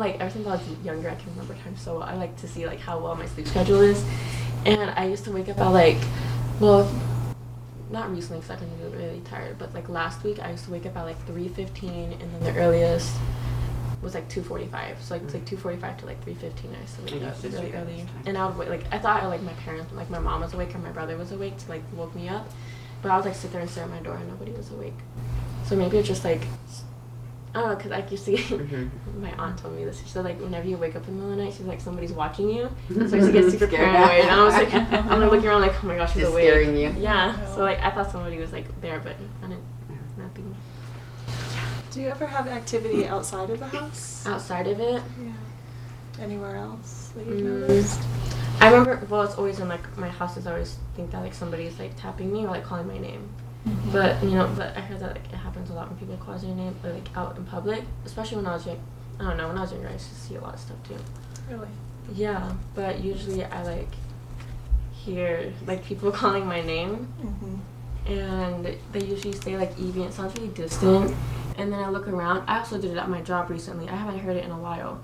like, ever since I was younger, I can remember time so well. I like to see, like, how well my sleep schedule is. And I used to wake up at, like, well, not recently because I've been really tired, but, like, last week I used to wake up at, like, 3:15, and then the earliest was, like, 2:45. So, like, it's, like, 2:45 to, like, 3:15. I used to wake up really early. And I would wait, like, I thought, like, my parents, like, my mom was awake or my brother was awake to, like, woke me up. But I would, like, sit there and stare at my door and nobody was awake. So maybe it's just, like, I don't know, because, like, you see, my aunt told me this. She said, like, whenever you wake up in the middle of the night, she's like, somebody's watching you. So she gets super paranoid. And I was like, I'm like looking around like, oh my gosh, she's awake. Scaring you. Yeah. So, like, I thought somebody was, like, there, but I didn't, nothing. Do you ever have activity outside of the house? Outside of it? Yeah. Anywhere else that you've noticed? I remember, well, it's always in, like, my houses, I always think that, like, somebody's, like, tapping me or, like, calling my name. But, you know, but I heard that, like, it happens a lot when people call your name, or, like, out in public. Especially when I was, like, I don't know, when I was younger, I used to see a lot of stuff, too. Really? Yeah, but usually I, like, hear, like, people calling my name. And they usually say, like, Evie, it sounds really distant. And then I look around. I also did it at my job recently. I haven't heard it in a while.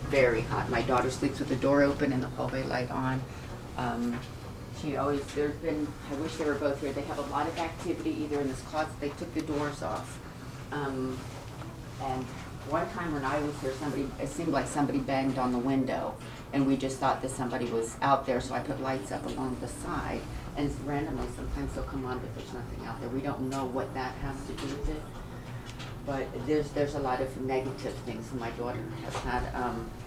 Very hot. My daughter sleeps with the door open and the hallway light on. There's been, I wish they were both here. They have a lot of activity either in this closet, they took the doors off. And one time when I was here, it seemed like somebody banged on the window and we just thought that somebody was out there, so I put lights up along the side. And randomly, sometimes they'll come on, but there's nothing out there. We don't know what that has to do with it. But there's a lot of negative things. My daughter has had,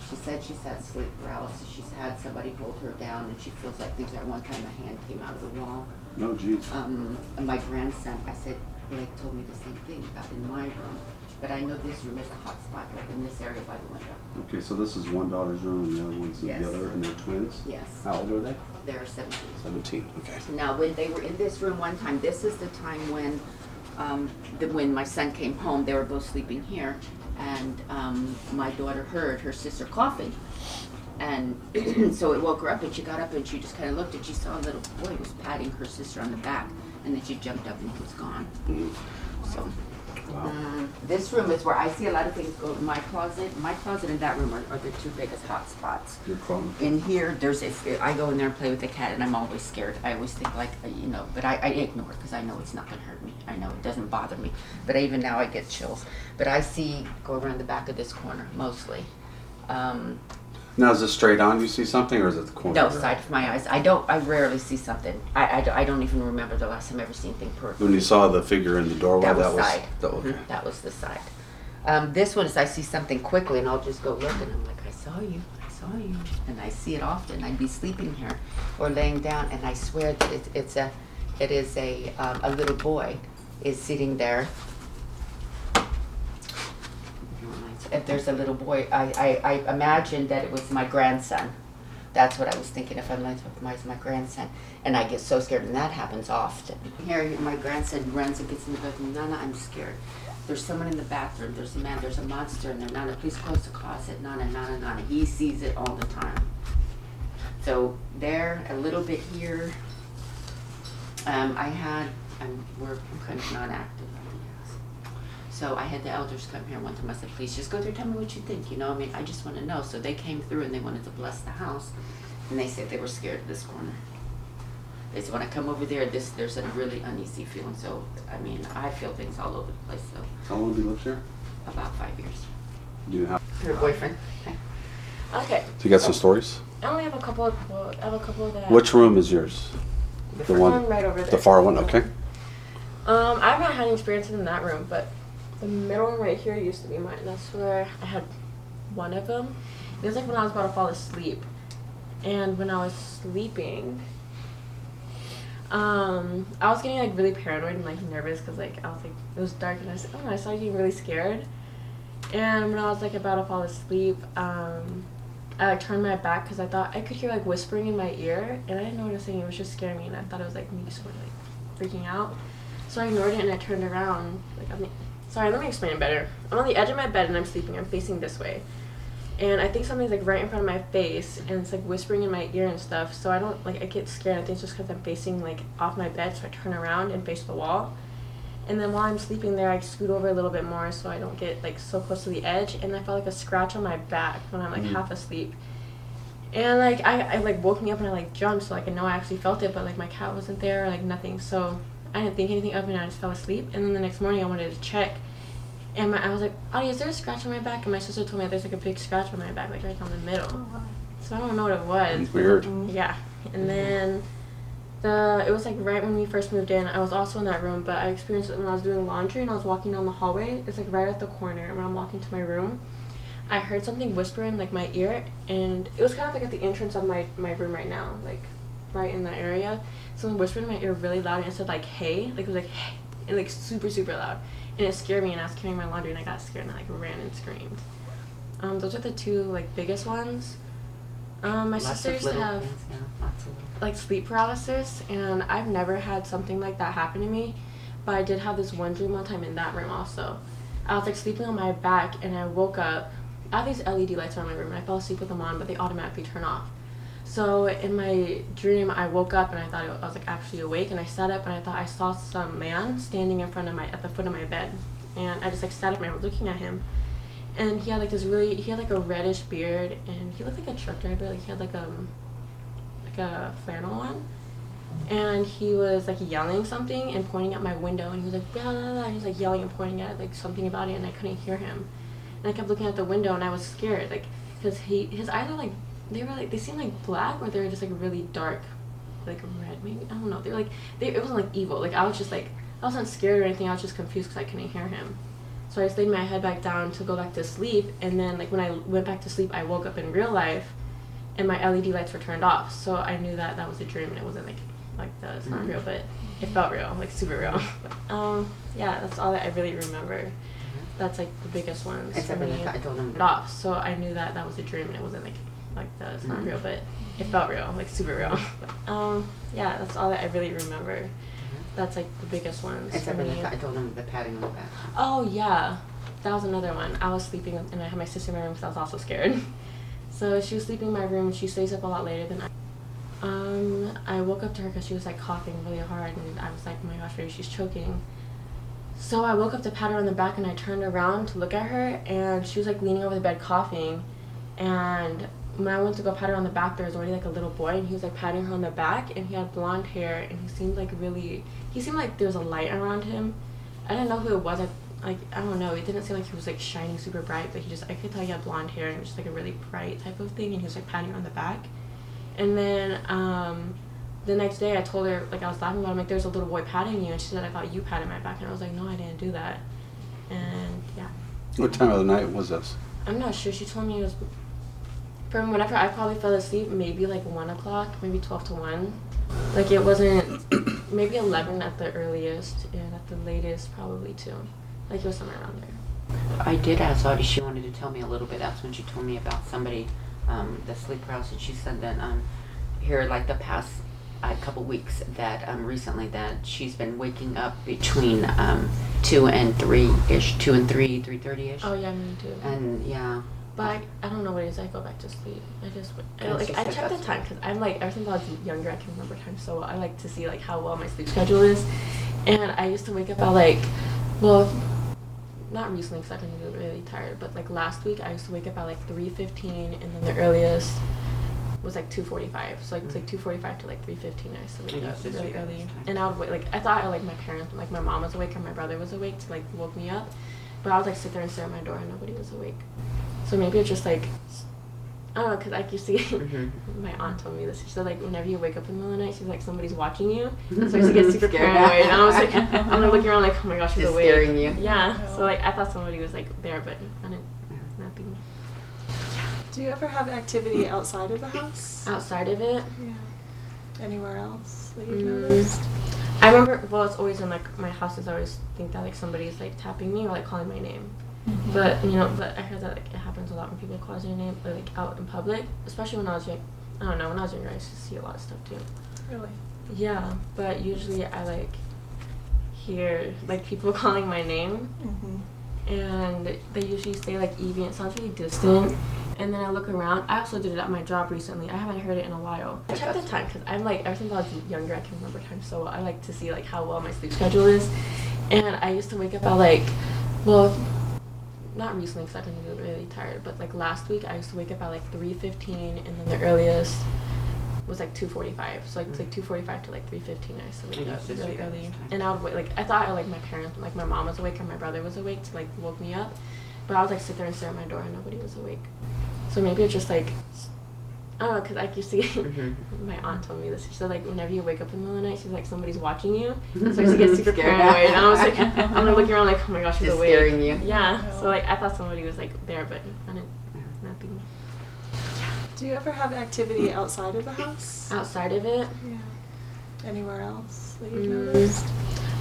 she said she's had sleep paralysis. She's had somebody hold her down and she feels like things. At one time a hand came out of the wall. No, geez. And my grandson, I said, Blake told me the same thing about in my room. But I know this room is a hot spot, like in this area by the window. Okay, so this is one daughter's room and the other one's the other, and they're twins? Yes. How old are they? They're 17. 17, okay. Now, when they were in this room one time, this is the time when when my son came home, they were both sleeping here, and my daughter heard her sister coughing, and so it woke her up, and she got up and she just kind of looked, and she saw a little boy was patting her sister on the back, and then she jumped up and he was gone. So this room is where I see a lot of things go. My closet and that room are the two biggest hot spots. Your closet. In here, I go in there and play with the cat, and I'm always scared. I always think like, but I ignore it because I know it's not going to hurt me. I know it doesn't bother me. But even now I get chills. But I go around the back of this corner, mostly. Now, is this straight on? You see something, or is it the corner? No, side of my eyes. I rarely see something. I don't even remember the last time I ever seen anything perfect. When you saw the figure in the doorway, that was side. Okay. That was the side. This one is I see something quickly and I'll just go look and I'm like, I saw you. And I see it often. I'd be sleeping here or laying down and I swear that it is a little boy is sitting there. If there's a little boy, I imagined that it was my grandson. That's what I was thinking, if I'm like, my grandson. And I get so scared, and that happens often. Here, my grandson runs and gets in the bedroom. Nana, I'm scared. There's someone in the bathroom. There's a man. There's a monster in there. Nana, please close the closet. Nana, Nana, Nana. He sees it all the time. So there, a little bit here. I'm kind of non-active. So I had the elders come here one time. I said, please just go through, tell me what you think. I just want to know. So they came through and they wanted to bless the house. And they said they were scared of this corner. They said, when I come over there, there's a really uneasy feeling. So, I feel things all over the place. So How long have you lived here? About 5 years. Do you have? Her boyfriend. Okay. So you got some stories? I only have a couple of, that. Which room is yours? The one right over there. The far one, okay. I haven't had any experiences in that room, but the middle one right here used to be mine. That's where I had one of them. It was like when I was about to fall asleep. And when I was sleeping, I was getting like really paranoid and like nervous because like I was like it was dark and I said, I started getting really scared. And when I was like about to fall asleep, I like turned my back because I thought I could hear like whispering in my ear, and I didn't know what it was saying. It was just scaring me, and I thought it was like me sort of like freaking out. So I ignored it and I turned around. Sorry, let me explain it better. I'm on the edge of my bed and I'm sleeping. I'm facing this way. And I think something's like right in front of my face and it's like whispering in my ear and stuff. So I don't like I get scared. I think it's just because I'm facing like off my bed. So I turn around and face the wall. And then while I'm sleeping there, I scoot over a little bit more so I don't get like so close to the edge. And I felt like a scratch on my back when I'm like half asleep. And like I like woke me up and I like jumped, so like I know I actually felt it, but like my cat wasn't there or like nothing. So I didn't think anything of it and I just fell asleep. And then the next morning I wanted to check. And I was like, Audie, is there a scratch on my back? And my sister told me there's like a big scratch on my back, like right down the middle. Oh, wow. So I don't know what it was. It's weird. Yeah. And then it was like right when we first moved in. I was also in that room, but I experienced it when I was doing laundry and I was walking down the hallway. It's like right at the corner. And when I'm walking to my room, I heard something whisper in like my ear, and it was kind of like at the entrance of my room right now, like right in that area. Someone whispered in my ear really loud and it said like, hey, like it was like, hey, and like super, super loud. And it scared me, and I was carrying my laundry, and I got scared, and I like ran and screamed. Those are the two like biggest ones. My sister used to have like sleep paralysis, and I've never had something like that happen to me, but I did have this one dream one time in that room also. I was like sleeping on my back, and I woke up. I have these LED lights around my room, and I fell asleep with them on, but they automatically turn off. So in my dream, I woke up and I thought I was like actually awake, and I sat up and I thought I saw some man standing in front of at the foot of my bed, and I just like sat up and I was looking at him, and he had like he had like a reddish beard, and he looked like a truck driver. Like he had like a flannel on, and he was like yelling something and pointing at my window, and he was like blah, blah, blah. And he was like yelling and pointing at like something about it, and I couldn't hear him, and I kept looking at the window and I was scared, like because his eyes were like. They seemed like black, or they were just like really dark, like red maybe. I don't know. They were like it wasn't like evil. Like I was just like I wasn't scared or anything. I was just confused because I couldn't hear him. So I just laid my head back down to go back to sleep. And then like when I went back to sleep, I woke up in real life, and my LED lights were turned off. So I knew that that was a dream and it wasn't like it's not real, but it felt real, like super real. Yeah, that's all that I really remember. That's like the biggest ones for me. Off. So I knew that that was a dream and it wasn't like it's not real, but it felt real, like super real. Yeah, that's all that I really remember. That's like the biggest ones for me. I told them the patting on the back. Oh yeah, that was another one. I was sleeping and I had my sister in my room because I was also scared. So she was sleeping in my room. She stays up a lot later than I woke up to her because she was like coughing really hard, and I was like, oh my gosh, maybe she's choking. So I woke up to pat her on the back, and I turned around to look at her, and she was like leaning over the bed coughing. And when I went to go pat her on the back, there was already like a little boy, and he was like patting her on the back, and he had blonde hair, and he seemed like there was a light around him. I didn't know who it was. I don't know. It didn't seem like he was like shining super bright, but I could tell he had blonde hair, and it was just like a really bright type of thing, and he was like patting her on the back. And then the next day I told her, like I was laughing about it, I'm like, there's a little boy patting you, and she said, I thought you patted my back, and I was like, no, I didn't do that. And yeah. What time of the night was this? I'm not sure. She told me it was from whenever I probably fell asleep, maybe like 1 o'clock, maybe 12 to 1. Like it wasn't, maybe 11 at the earliest, and at the latest probably 2. Like it was somewhere around there. I did ask Audie, she wanted to tell me a little bit. That's when she told me about somebody, the sleep paralysis. She said that here like the past couple weeks that recently that she's been waking up between 2 and 3-ish, 2 and 3, 3:30-ish. Oh yeah, me too. And yeah. But I don't know what it is. I go back to sleep. I check the time because I'm like ever since I was younger, I can remember time so well. I like to see like how well my sleep schedule is, and I used to wake up at like, well, not recently because I've been really tired, but like last week I used to wake up at like 3:15, and then the earliest was like 2:45. So like it's like 2:45 to like 3:15. I used to wake up really early, and I would wait. Like I thought like my parents, like my mom was awake or my brother was awake to like woke me up, but I would like sit there and stare at my door and nobody was awake. So maybe it's just like, I don't know, because like you see, my aunt told me this. She said like whenever you wake up in the middle of the night, she's like somebody's watching you. So I used to get super paranoid. And I was like, I'm like looking around like, oh my gosh, she's awake. Scaring you. Yeah. So like I thought somebody was like there, but nothing. Do you ever have activity outside of the house? Outside of it? Yeah. Anywhere else that you've Mm. noticed? I remember, well, it's always in like my houses. I always think that like somebody's like tapping me or like calling my name. But but I heard that like it happens a lot when people call your name or like out in public, especially when I was young. I don't know, when I was younger, I used to see a lot of stuff too. Really? Yeah, but usually I like hear like people calling my name, and they usually say like Evie. It sounds really distant. And then I look around. I also did it at my job recently. I haven't heard it in a while. I check the time because I'm like, ever since I was younger, I can remember time so well. I like to see like how well my sleep schedule is. And I used to wake up at like, well, not recently because I've been really tired, but like last week I used to wake up at like 3:15, and then the earliest was like 2:45. So like it's like 2:45 to like 3:15. I used to wake up really early, and I would wait. Like I thought like my parents, like my mom was awake and my brother was awake to like woke me up, but I would like sit there and stare at my door and nobody was awake. So maybe it's just like, I don't know, because like you see, my aunt told me this. She said like whenever you wake up in the middle of the night, she's like somebody's watching you. So I used to get super paranoid. And I was like, I'm like looking around like, oh my gosh, she's Just awake. scaring you. Yeah. No. So like I thought somebody was like there, but nothing. Do you ever have activity outside of the house? Outside of it, Yeah. Anywhere else that you've Mm. noticed?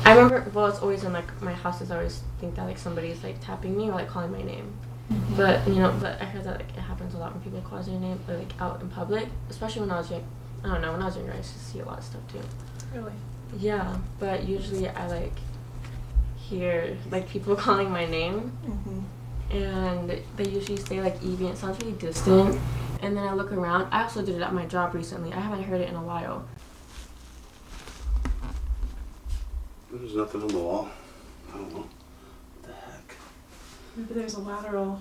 I remember. Well, it's always in like my houses. I always think that like somebody's like tapping me or like calling my name. But but I heard that like it happens a lot when people call your name or like out in public, especially when I was young. I don't know, when I was younger, I used to see a lot of stuff too. Really? Yeah, but usually I like hear like people calling my name, and they usually say like Evie. It sounds really distant. And then I look around. I also did it at my job recently. I haven't heard it in a while. There's nothing on the wall. I don't know. What the heck? Maybe there's a lateral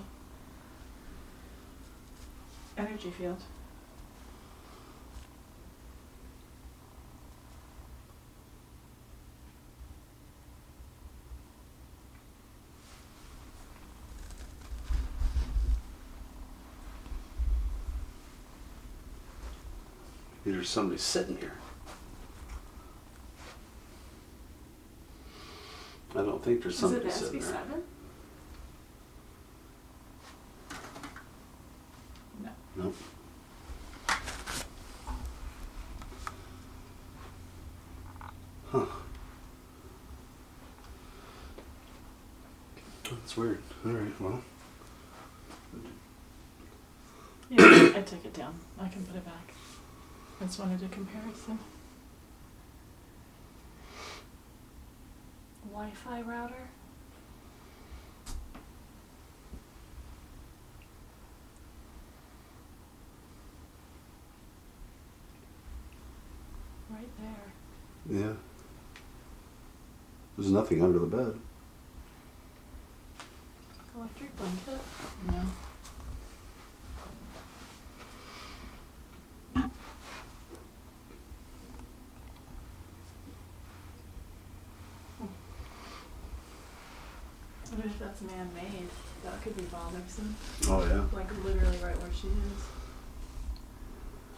energy field. Maybe there's somebody sitting here. I don't think there's Is it somebody the sitting there. SB7? No. Nope. Huh. That's weird. Alright, well. Yeah, I took it down. I can put it back. I just wanted a comparison. Wi-Fi router? Right there. Yeah. There's nothing under the bed. Electric blanket? No. I wonder if that's man-made. That could be bothersome. Oh yeah. Like literally right where she is.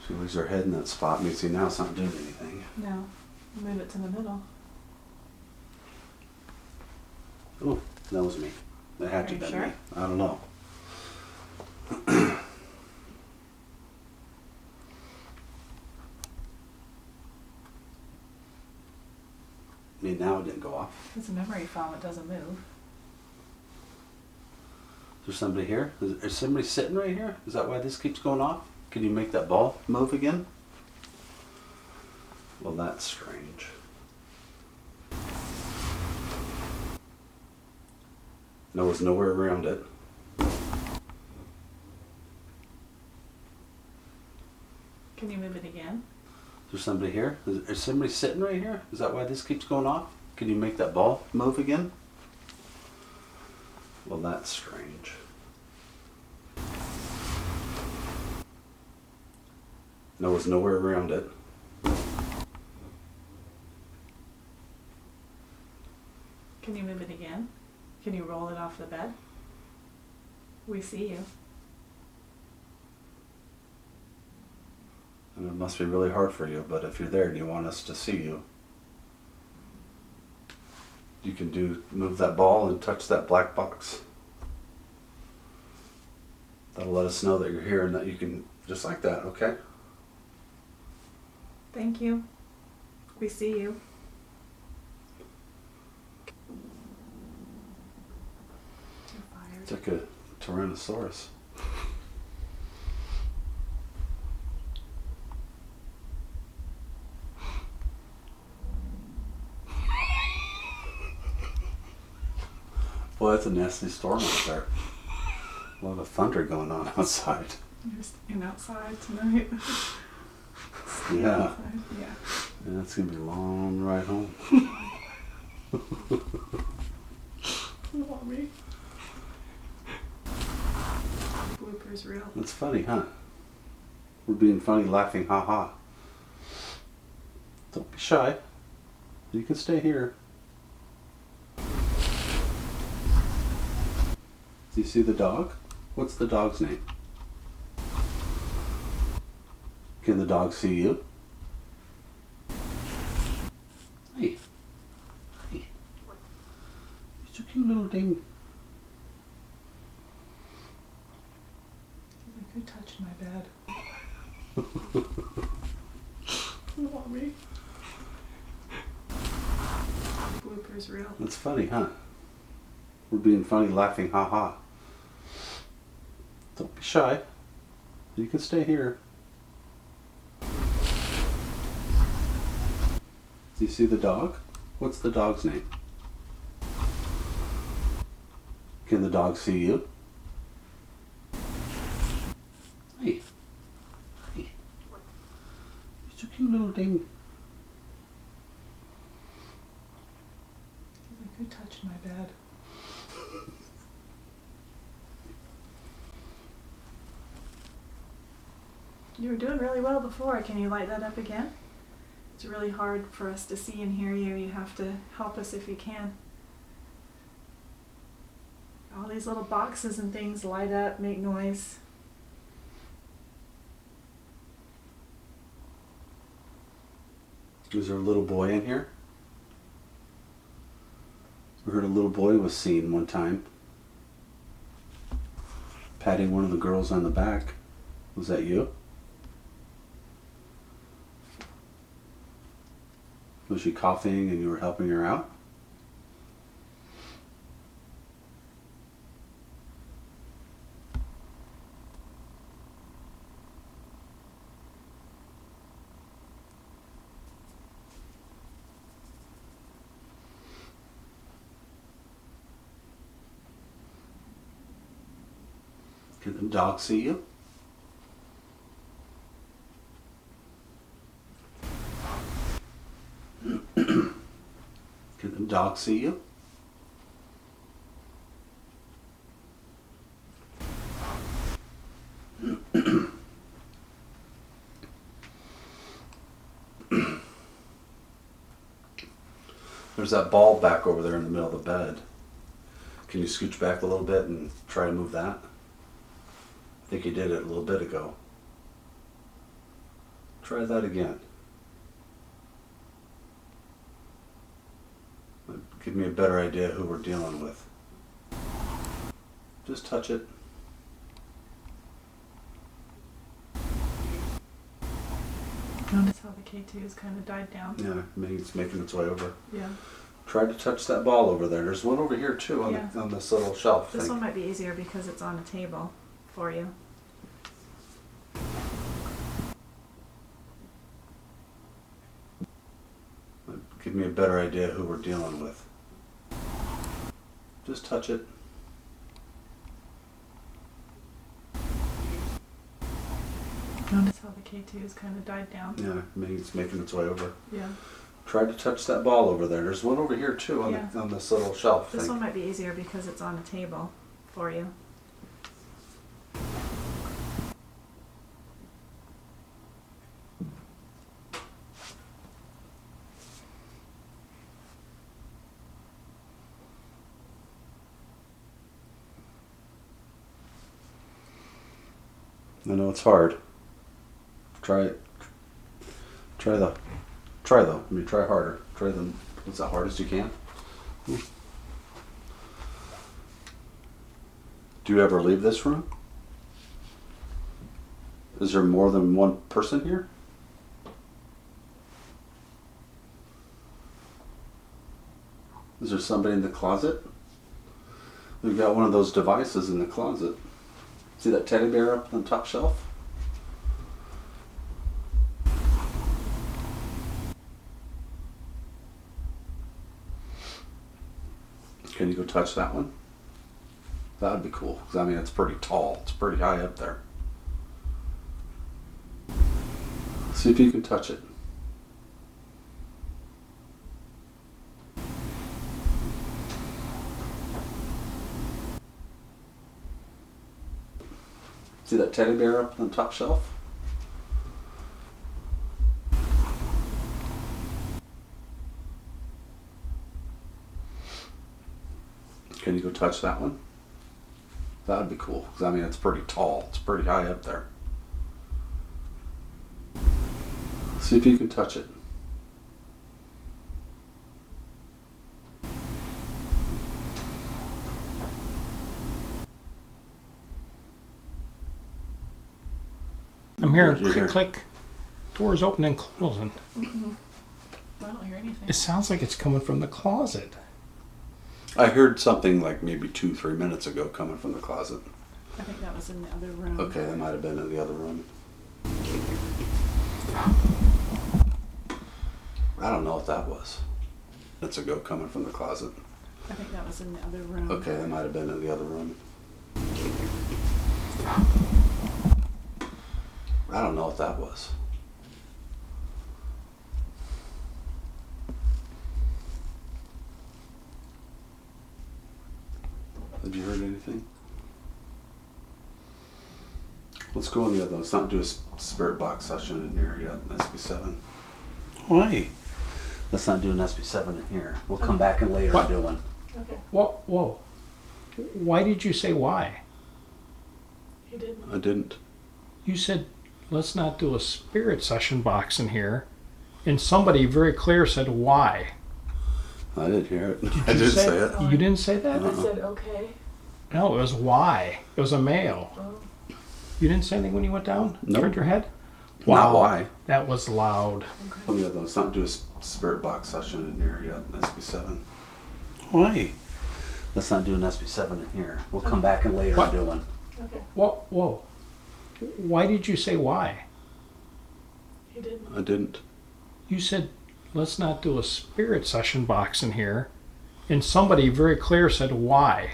She leaves her head in that spot and you see now it's not doing anything. No. Move it to the middle. Oh, that was me. That had to Are you be sure? me. I don't know. I mean, now it didn't go off. It's a memory foam, it doesn't move. Is there somebody here? Is somebody sitting right here? Is that why this keeps going off? Can you make that ball move again? Well, that's strange. There was nowhere around it. Can you move it again? Is there somebody here? Is somebody sitting right here? Is that why this keeps going off? Can you make that ball move again? Well, that's strange. There was nowhere around it. Can you move it again? Can you roll it off the bed? We see you. And it must be really hard for you, but if you're there and you want us to see you, you can move that ball and touch that black box. That'll let us know that you're here and that you can, just like that, okay? Thank you. We see you. You're fired. It's like a Tyrannosaurus. Boy, that's a nasty storm out there. A lot of thunder going on outside. You're staying outside tonight. Yeah. Outside. Yeah. Yeah, it's gonna be a long ride home. You want me? Blooper's real. That's funny, huh? We're being funny, laughing, ha ha. Don't be shy. You can stay here. Do you see the dog? What's the dog's name? Can the dog see you? Hey. Hey. It's a cute little thing. Like, who touched my bed? You want me? Blooper's real. That's funny, huh? We're being funny, laughing, ha ha. Don't be shy. You can stay here. Do you see the dog? What's the dog's name? Can the dog see you? Hey. Hey. It's a cute little thing. Like, who touched my bed? You were doing really well before. Can you light that up again? It's really hard for us to see and hear you. You have to help us if you can. All these little boxes and things light up, make noise. Is there a little boy in here? I heard a little boy was seen one time patting one of the girls on the back. Was that you? Was she coughing and you were helping her out? Can the dog see you? Can the dog see you? There's that ball back over there in the middle of the bed. Can you scooch back a little bit and try to move that? I think you did it a little bit ago. Try that again. Give me a better idea who we're dealing with. Just touch it. Notice how the K2 has kind of died down. Yeah, maybe it's making its way over. Yeah. Try to touch that ball over there. There's one over here too on, Yeah. on this little shelf This thing. one might be easier because it's on a table for you. Give me a better idea who we're dealing with. Just touch it. Notice how the K2 has kind of died down. Yeah, maybe it's making its way over. Yeah. Try to touch that ball over there. There's one over here too on, Yeah. on this little shelf This thing. one might be easier because it's on a table for you. I know it's hard. Try it. Try though. I mean, try harder. Try them. What's the hardest you can? Do you ever leave this room? Is there more than one person here? Is there somebody in the closet? We've got one of those devices in the closet. See that teddy bear up on the top shelf? Can you go touch that one? That would be cool, because I mean it's pretty tall. It's pretty high up there. See if you can touch it. See that teddy bear up on the top shelf? Can you go touch that one? That would be cool, because I mean it's pretty tall. It's pretty high up there. See if you can touch it. I'm hearing You're click, here. click. Doors open and closing. I don't hear anything. It sounds like it's coming from the closet. I heard something like maybe 2-3 minutes ago coming from the closet. I think that was in the other room. Okay, that might have been in the other room. I don't know what that was. Minutes ago coming from the closet. I think that was in the other room. Okay, that might have been in the other room. I don't know what that was. Have you heard anything? Let's go on the other one. Let's not do a spirit box session in here yet. SB7. Why? Let's not do an SB7 in here. We'll come back in later What? and do one. Okay. Whoa, whoa. Why did you say why? He didn't. I didn't. You said, let's not do a spirit session box in here. And somebody very clear said, why? I didn't hear it. Did I you didn't say it. You didn't say that? I said okay. No, it was why. It was a male. Oh. You didn't say anything when you went down? Nope. Turned your head? Not why. That was loud. On the other one. Let's not do a spirit box session in here yet. SB7. Why? Let's not do an SB7 in here. We'll come back in later What? and do one. Okay. Whoa, whoa. Why did you say why? He didn't. I didn't. You said, let's not do a spirit session box in here. And somebody very clear said, why?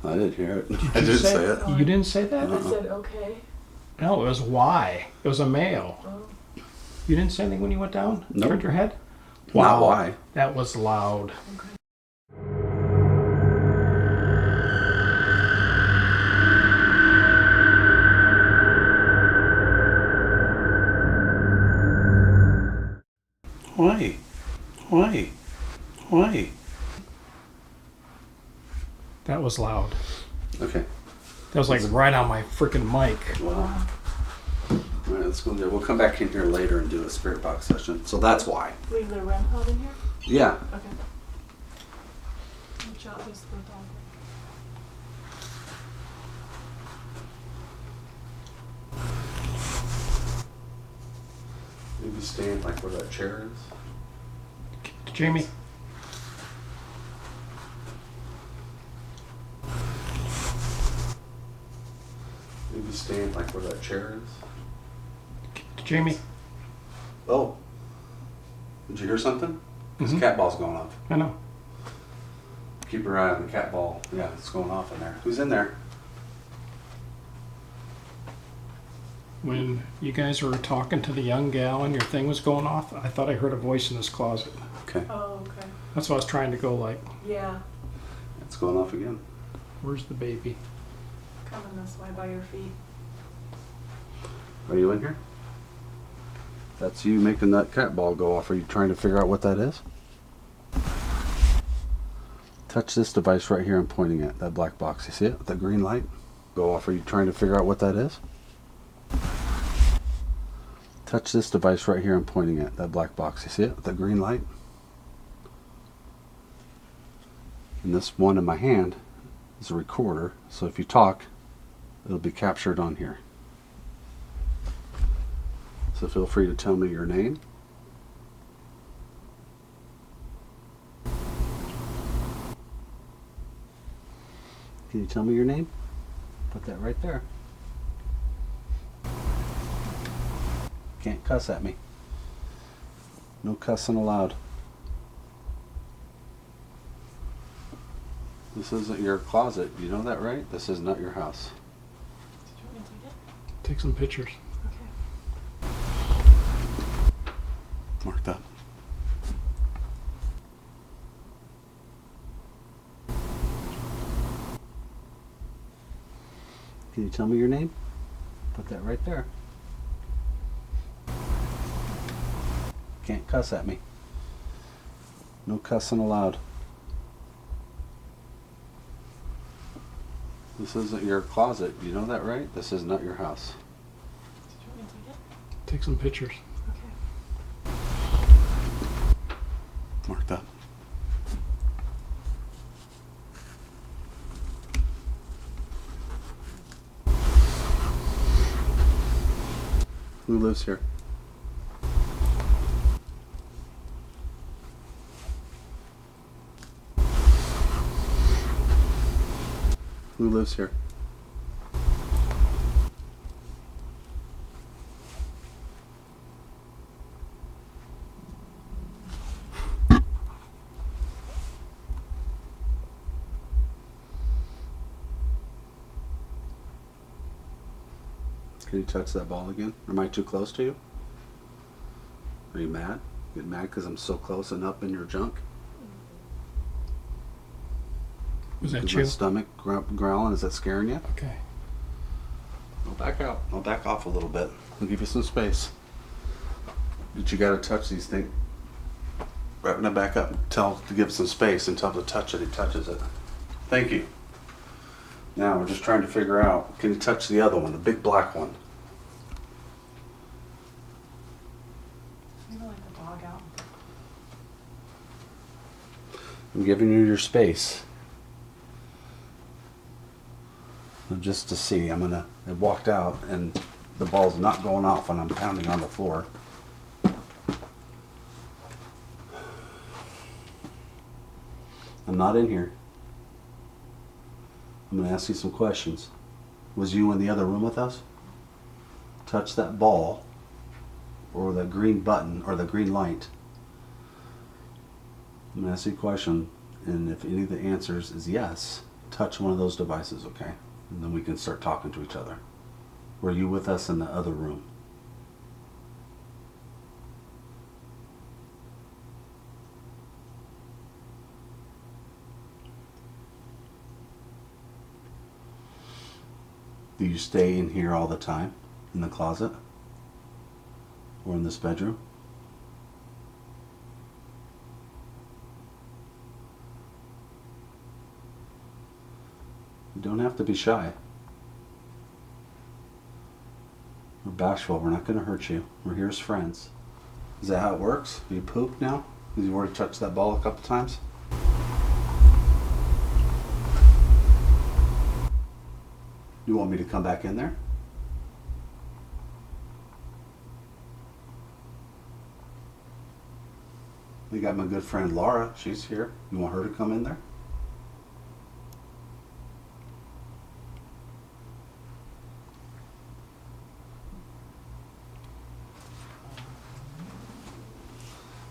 I didn't hear it. I you didn't say it. You didn't say that? I said okay. No, it was why. It was a male. Oh. You didn't say anything when you went down? Nope. Turned your head? Not why. That was loud. Why? Why? Why? That was loud. Okay. That was like right on my freaking mic. Well. All right, let's go there. We'll come back in here later and do a spirit box session. So that's why. Leave the REM pod in here? Yeah. Okay. Watch out, there's the dog. Maybe stand like where that chair is. Jamie? Maybe stand like where that chair is. Jamie? Oh. Did you hear something? This Mhm. cat ball's going off. I know. Keep your eye on the cat ball. Yeah, it's going off in there. Who's in there? When you guys were talking to the young gal and your thing was going off, I thought I heard a voice in this closet. Okay. Oh, okay. That's why I was trying to go like, Yeah. It's going off again. where's the baby? Coming this way by your feet. Are you in here? That's you making that cat ball go off. Are you trying to figure out what that is? Touch this device right here I'm pointing at, that black box. You see it? The green light? Go off. Are you trying to figure out what that is? Touch this device right here I'm pointing at, that black box. You see it? The green light? And this one in my hand is a recorder, so if you talk, it'll be captured on here. So feel free to tell me your name. Can you tell me your name? Put that right there. Can't cuss at me. No cussing allowed. This isn't your closet. You know that, right? This is not your house. Did you want me to take it? Take some pictures. Okay. Marked up. Can you tell me your name? Put that right there. Can't cuss at me. No cussing allowed. This isn't your closet. You know that, right? This is not your house. Did you want me to take it? Take some pictures. Okay. Marked up. Who lives here? Who lives here? Can you touch that ball again? Am I too close to you? Are you mad? Get mad because I'm so close and up in your junk? Was that Is you? my stomach growling? Is that scaring you? Okay. I'll back out. I'll back off a little bit. I'll give you some space. But you gotta touch these things. Right when I back up, tell to give some space and tell him to touch it. He touches it. Thank you. Now we're just trying to figure out, can you touch the other one, the big black one? I'm gonna let the dog out. I'm giving you your space. And just to see, I walked out and the ball's not going off when I'm pounding on the floor. I'm not in here. I'm going to ask you some questions. Was you in the other room with us? Touch that ball or the green button or the green light. I'm going to ask you a question, and if any of the answers is yes, touch one of those devices, okay? And then we can start talking to each other. Were you with us in the other room? Do you stay in here all the time? In the closet? Or in this bedroom? You don't have to be shy. We're bashful. We're not going to hurt you. We're here as friends. Is that how it works? You pooped now? Because you already touched that ball a couple times? You want me to come back in there? We got my good friend Laura. She's here. You want her to come in there?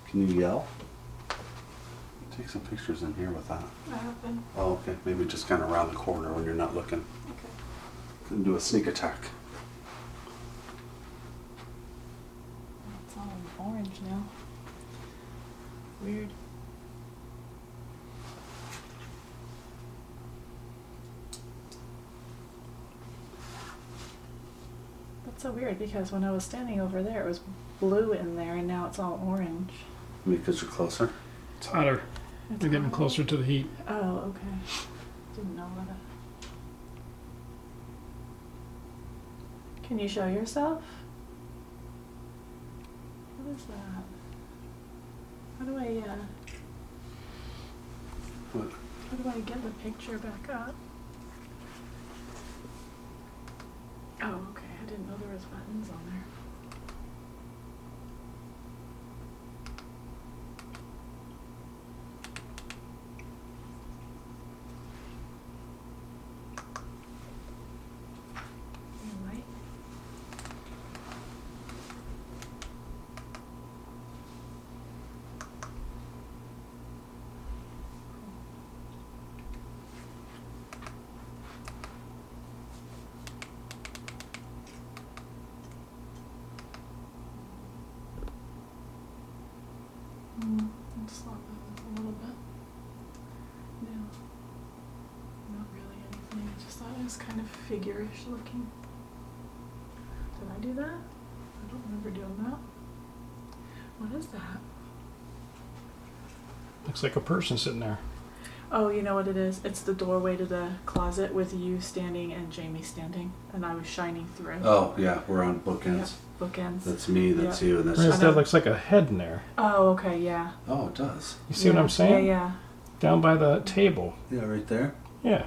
Can you yell? Take some pictures in here with that. I have been. Oh, okay. Maybe just kind of around the corner when you're not looking. Okay. And do a sneak attack. It's all orange now. Weird. That's so weird because when I was standing over there, it was blue in there, and now it's all orange. Maybe because you're closer. It's hotter. It's We're getting hot. closer to the heat. Oh, okay. Didn't know that. Can you show yourself? What is that? How do I, What? how do I get the picture back up? Oh, okay. I didn't know there was buttons on there. I just thought it was kind of figure-ish looking. Did I do that? I don't remember doing that. What is that? Looks like a person sitting there. Oh, you know what it is? It's the doorway to the closet with you standing and Jamie standing, and I was shining through. Oh, yeah, we're on bookends. Yep, bookends. That's me, that's Yep. you, and that's Whereas I that know. looks like a head in there. Oh, okay, yeah. Oh, it does. You see what I'm saying? Yeah, Down by the table. Yeah, right there. Yeah.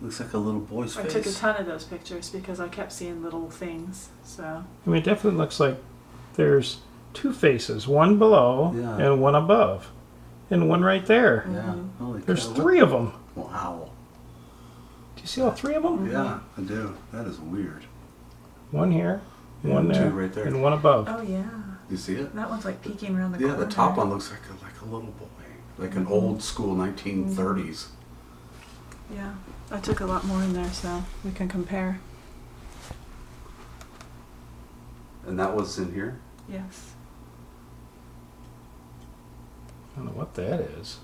Looks like a little boy's yeah. I face. took a ton of those pictures because I kept seeing little things. So I mean, it definitely looks like there's two faces, one below Yeah. and one above, and one right there. Yeah. Holy There's cow. 3 of them. Wow. Do you see all 3 of them? Yeah, I do. That is weird. One here, one Yeah, there, 2 right there. and one above. oh yeah, You see it? that one's like peeking around the Yeah, corner. the top one looks like a little boy, like an old school 1930s. Yeah, I took a lot more in there, so we can compare. And that was in here. Yes. I don't know what that is.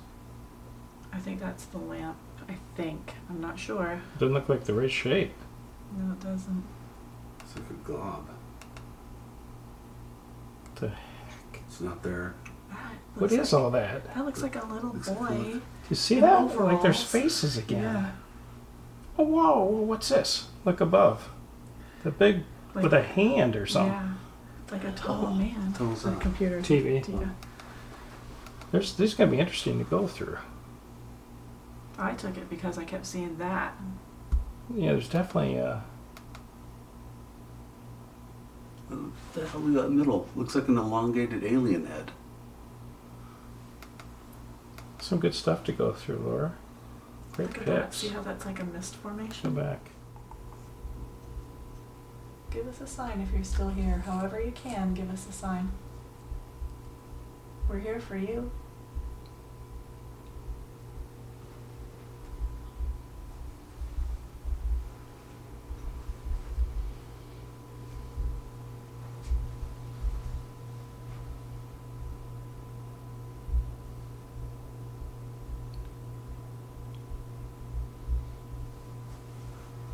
I think that's the lamp. I think. I'm not sure. Doesn't look like the right shape. No, it doesn't. It's like a glob. What the It's not there. That What looks is like, all that? that looks like a little Looks like boy. a- You see In that? Like there's overalls. faces again. Yeah. Oh, whoa, what's this? Look above. The big, Like, with a hand or something. yeah. It's like a tall man. Thumbs The up. computer. TV. Yeah. These are going to be interesting to go through. I took it because I kept seeing that. Yeah, there's definitely, What the hell we got in the middle? Looks like an elongated alien head. some good stuff to go through, Laura. Great Look at that. pics. See how that's like a mist Go formation? back. Give us a sign if you're still here. However you can, give us a sign. We're here for you.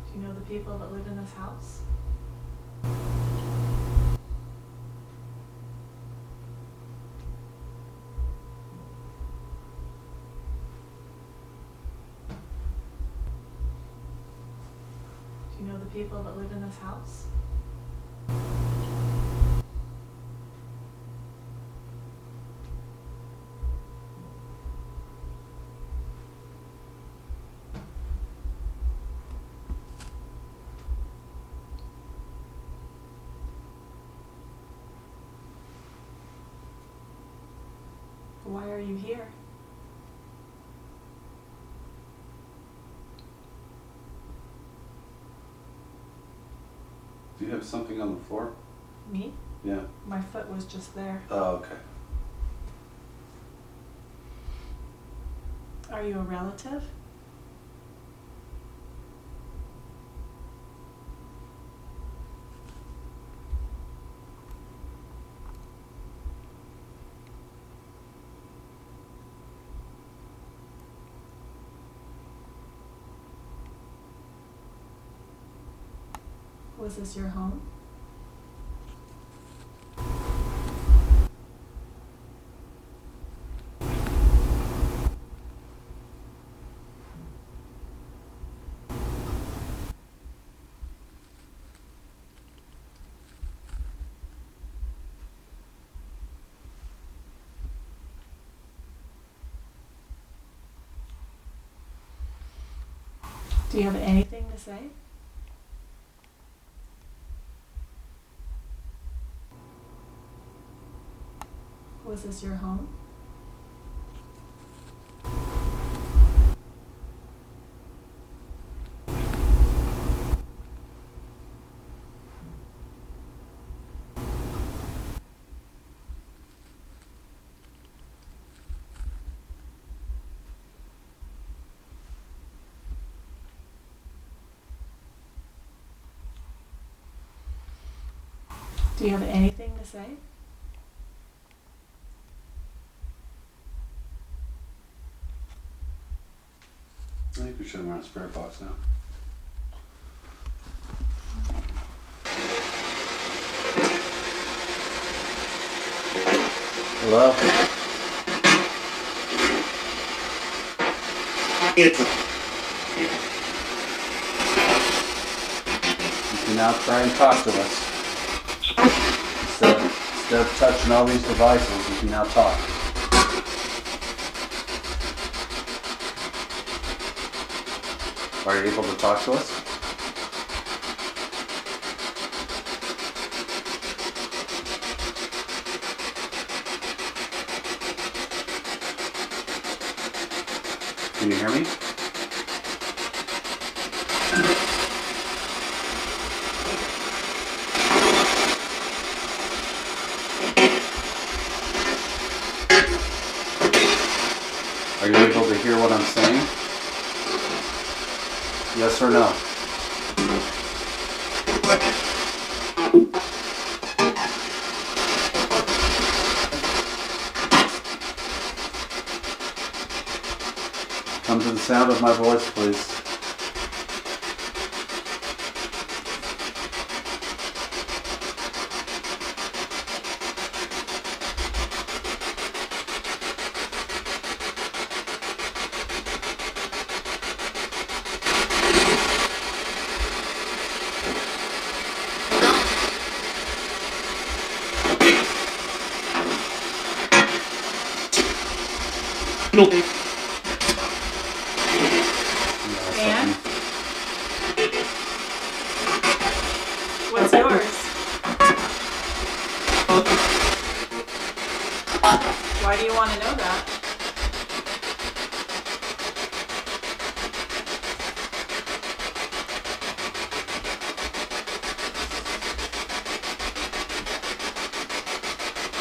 Do you know the people that live in this house? Do you know the people that live in this house? Why are you here? Do you have something on the floor? Me? Yeah. My foot was just there. Oh, okay. Are you a relative? Was this your home? Do you have anything to say? Was this your home? Do you have anything to say? Oh, think we should have run a spirit box now. Hello? You can now try and talk to us. Instead of touching all these devices, you can now talk. Are you able to talk to us? Can you hear me? Are you able to hear what I'm saying? Yes or no? Come to the sound of my voice, please. And? What's yours? Why do you want to know that?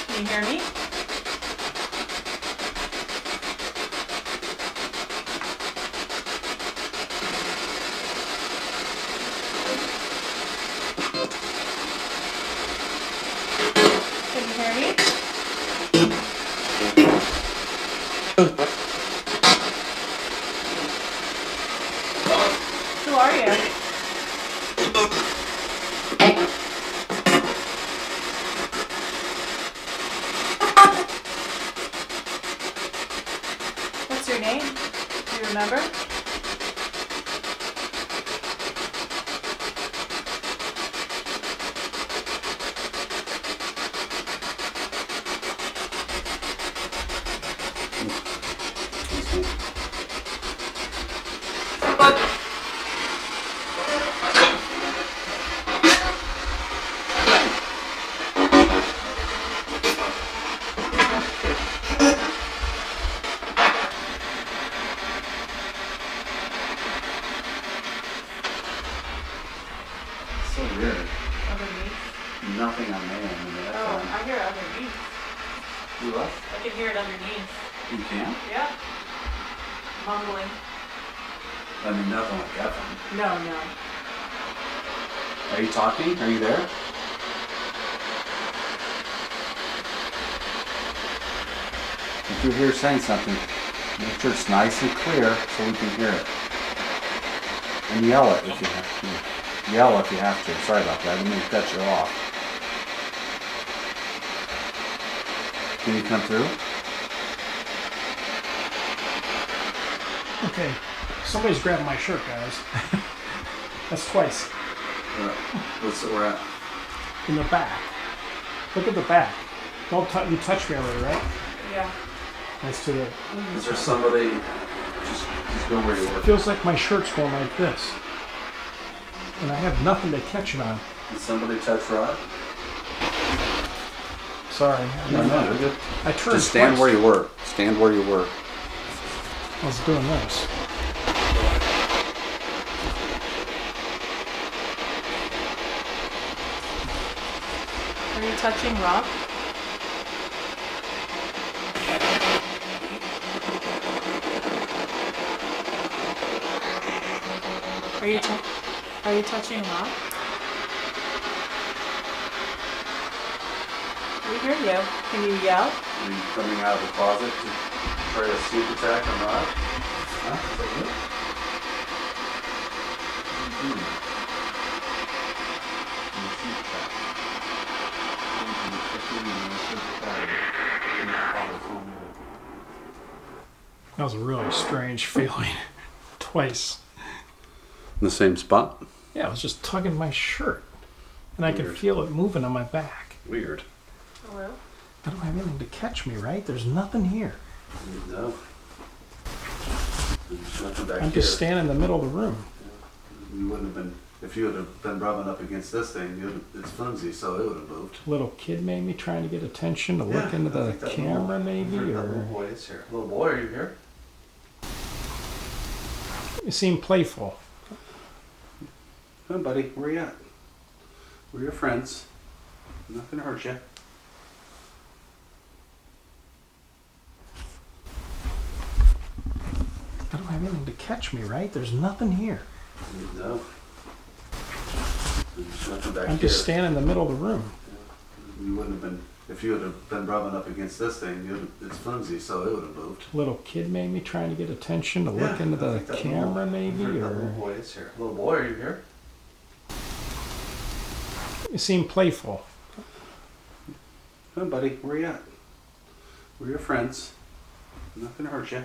Can you hear me? Can you hear me? Who are you? What's your name? Do you remember? So weird. Underneath. Nothing on my end. Oh, I hear it underneath. You what? I can hear it underneath. You can? Yeah. Mumbling. I mean, nothing like FM. No. Are you talking? Are you there? If you're here saying something, make sure it's nice and clear so we can hear it. And yell it if you have to. Yell if you have to. Sorry about that. I didn't mean to cut you off. Can you come through? Okay, somebody's grabbing my shirt, guys. That's twice. What's it we're at? In the back. Look at the back. Don't you touched me already, right? Yeah. That's to the. Is there somebody? Just go where you It were. feels like my shirt's going like this, and I have nothing to catch it on. Did somebody touch Rod? Sorry. No, you're good. I turned. Just stand twice. where you were. Stand where you were. I was doing this. Are you touching rock? Are you touching rock? We hear you. Can you yell? Are you coming out of the closet to try a sneak attack on Rod? Huh? Is that you? That was a really strange feeling. Twice. In the same spot? Yeah, I was just tugging my shirt. And I could Weird. feel it moving on my back. Weird. Oh, well. I don't have anything to catch me, right? There's nothing here. No. There's nothing back I'm here. just standing in the middle of the room. You wouldn't have been, if you would have been rubbing up against this thing, it's flimsy, so it would have moved. Little kid maybe trying to get attention to look Yeah, into I the think that camera little- maybe, I heard that or little boy is here. Little boy, are you here? you seem playful. Come on, buddy. Where you at? We're your friends. I'm not gonna hurt you. I don't have anything to catch me, right? There's nothing here. No. There's nothing back I'm here. just standing in the middle of the room. You wouldn't have been, if you would have been rubbing up against this thing, it's flimsy, so it would have moved. Little kid maybe trying to get attention to look Yeah, into I the think that camera little- maybe, I heard that or little boy is here. Little boy, are you here? you seem playful. Come on, buddy. Where you at? We're your friends. I'm not gonna hurt you.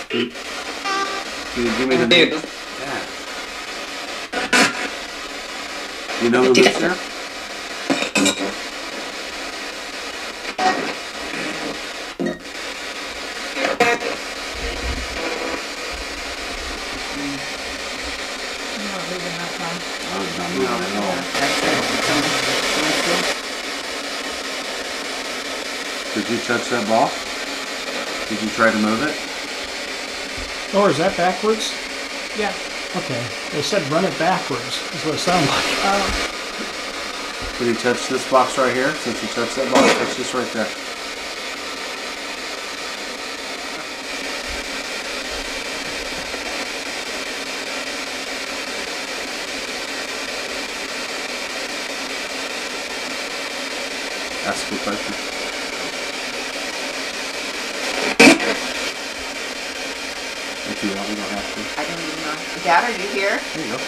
Can you give me the name? Yeah. You know who lives there? I'm not leaving that time. I was not moving at all. Did you touch that ball? Did you try to move it? Oh, is that backwards? Yeah. Okay. They said run it backwards, is what it sounded like. Did you touch this box right here? Since you touched that ball, touch this right there. Ask a question. If you want, you don't have to. I don't even know. Dad, are you here? There you go.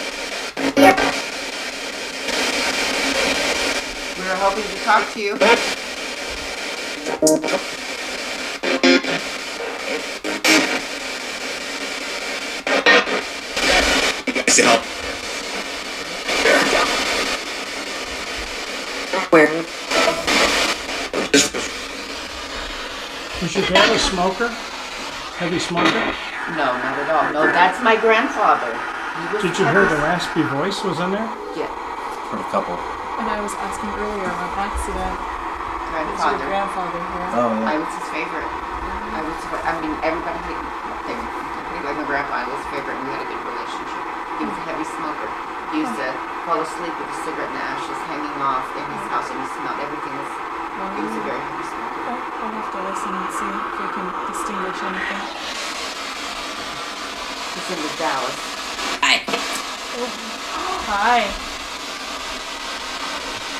We were hoping to talk to you. Where? Was your dad a smoker? Heavy smoker? No, not at all. No, that's my grandfather. He was Did you hear the raspy voice was in there? Yeah, For a couple. And I was asking earlier on accident, is your grandfather. grandfather here? Oh, I was his favorite. I mean, everybody hated like my grandpa. I was his favorite, and we had a good relationship. He was a heavy smoker. He used to fall asleep with a cigarette and the ashes hanging off in his house, and he smelled everything. He was a very heavy smoker. Okay, I'll have to listen and see if we can distinguish anything. He's in the Dallas. Oh. Hi.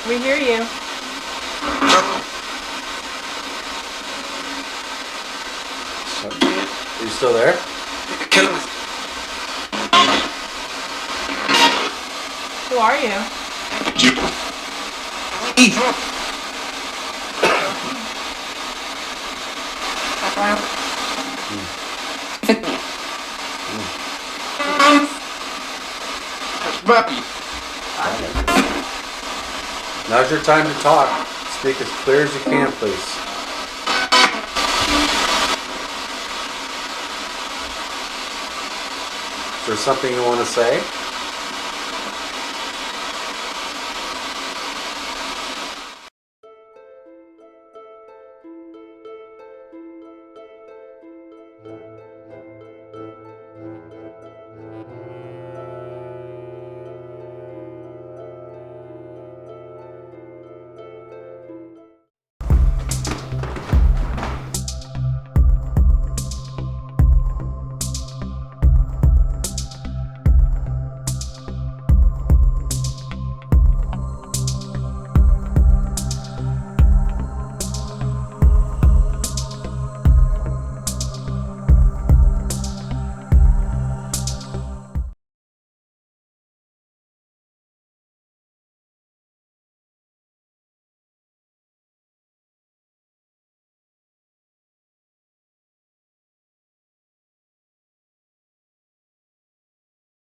We hear you. Are you still there? Who are you? Now's your time to talk. Speak as clear as you can, please. Is there something you want to say?